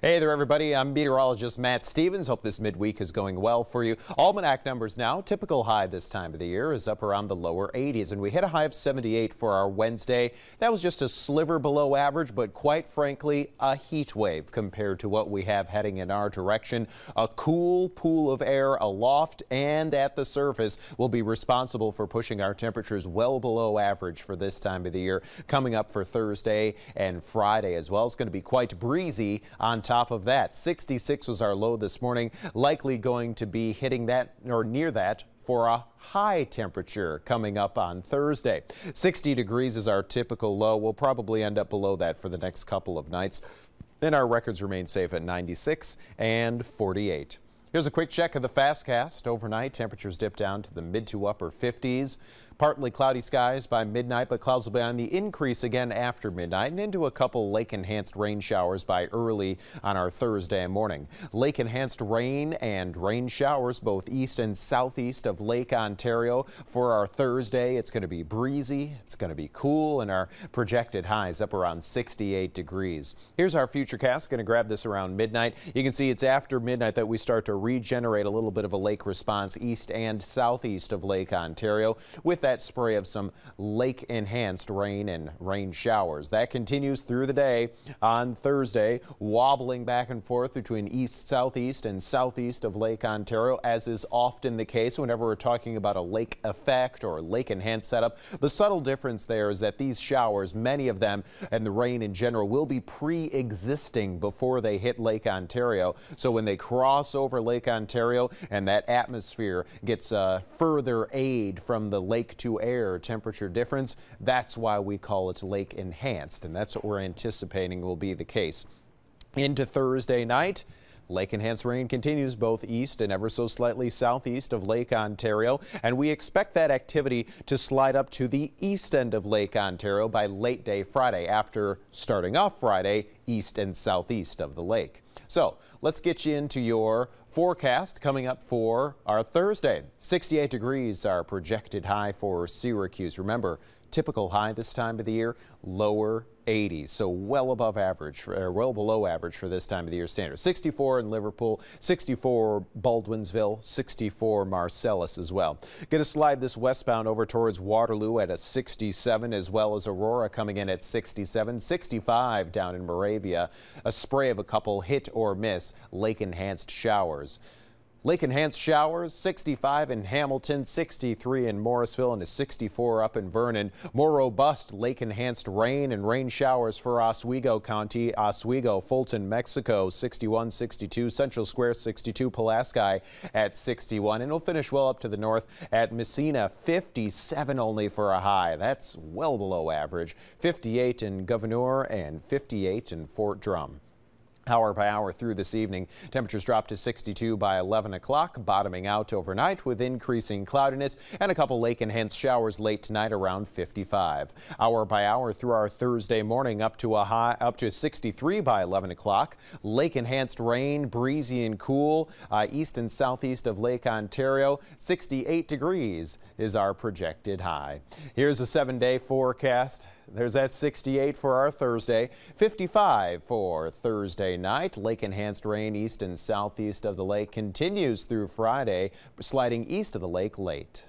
Hey there, everybody. I'm meteorologist Matt Stevens. Hope this midweek is going well for you. Almanac numbers now. Typical high this time of the year is up around the lower 80s, and we hit a high of 78 for our Wednesday. That was just a sliver below average, but quite frankly, a heat wave compared to what we have heading in our direction. A cool pool of air aloft and at the surface will be responsible for pushing our temperatures well below average for this time of the year. Coming up for Thursday and Friday as well. It's going to be quite breezy on top of that. 66 was our low this morning, likely going to be hitting that or near that for a high temperature coming up on Thursday. 60 degrees is our typical low. We'll probably end up below that for the next couple of nights. And our records remain safe at 96 and 48. Here's a quick check of the Fastcast. Overnight, temperatures dip down to the mid to upper 50s. Partly cloudy skies by midnight, but clouds will be on the increase again after midnight and into a couple lake-enhanced rain showers by early on our Thursday morning. Lake-enhanced rain and rain showers both east and southeast of Lake Ontario. For our Thursday, it's going to be breezy, it's going to be cool, and our projected highs up around 68 degrees. Here's our futurecast. Going to grab this around midnight. You can see it's after midnight that we start to regenerate a little bit of a lake response east and southeast of Lake Ontario with that spray of some lake-enhanced rain and rain showers. That continues through the day on Thursday, wobbling back and forth between east-southeast and southeast of Lake Ontario, as is often the case whenever we're talking about a lake effect or lake-enhanced setup. The subtle difference there is that these showers, many of them, and the rain in general, will be pre-existing before they hit Lake Ontario. So when they cross over Lake Ontario and that atmosphere gets further aid from the lake to air temperature difference, that's why we call it lake enhanced, and that's what we're anticipating will be the case. Into Thursday night, lake enhanced rain continues both east and ever so slightly southeast of Lake Ontario, and we expect that activity to slide up to the east end of Lake Ontario by late day Friday, after starting off Friday east and southeast of the lake. So let's get you into your forecast coming up for our Thursday. 68 degrees, our projected high for Syracuse. Remember, typical high this time of the year, lower 80s, so well above average, or well below average for this time of the year standard. 64 in Liverpool, 64 Baldwinsville, 64 Marcellus as well. Going to slide this westbound over towards Waterloo at a 67, as well as Aurora coming in at 67, 65 down in Moravia. A spray of a couple hit or miss lake-enhanced showers. Lake-enhanced showers, 65 in Hamilton, 63 in Morrisville, and a 64 up in Vernon. More robust lake-enhanced rain and rain showers for Oswego County. Oswego, Fulton, Mexico, 61, 62. Central Square, 62. Pulaski at 61. And it'll finish well up to the north at Messina, 57 only for a high. That's well below average. 58 in Gouverneur and 58 in Fort Drum. Hour by hour through this evening, temperatures drop to 62 by 11 o'clock, bottoming out overnight with increasing cloudiness and a couple lake-enhanced showers late tonight around 55. Hour by hour through our Thursday morning, up to 63 by 11 o'clock. Lake-enhanced rain, breezy and cool, east and southeast of Lake Ontario. 68 degrees is our projected high. Here's a 7-day forecast. There's that 68 for our Thursday, 55 for Thursday night. Lake-enhanced rain east and southeast of the lake continues through Friday, sliding east of the lake late.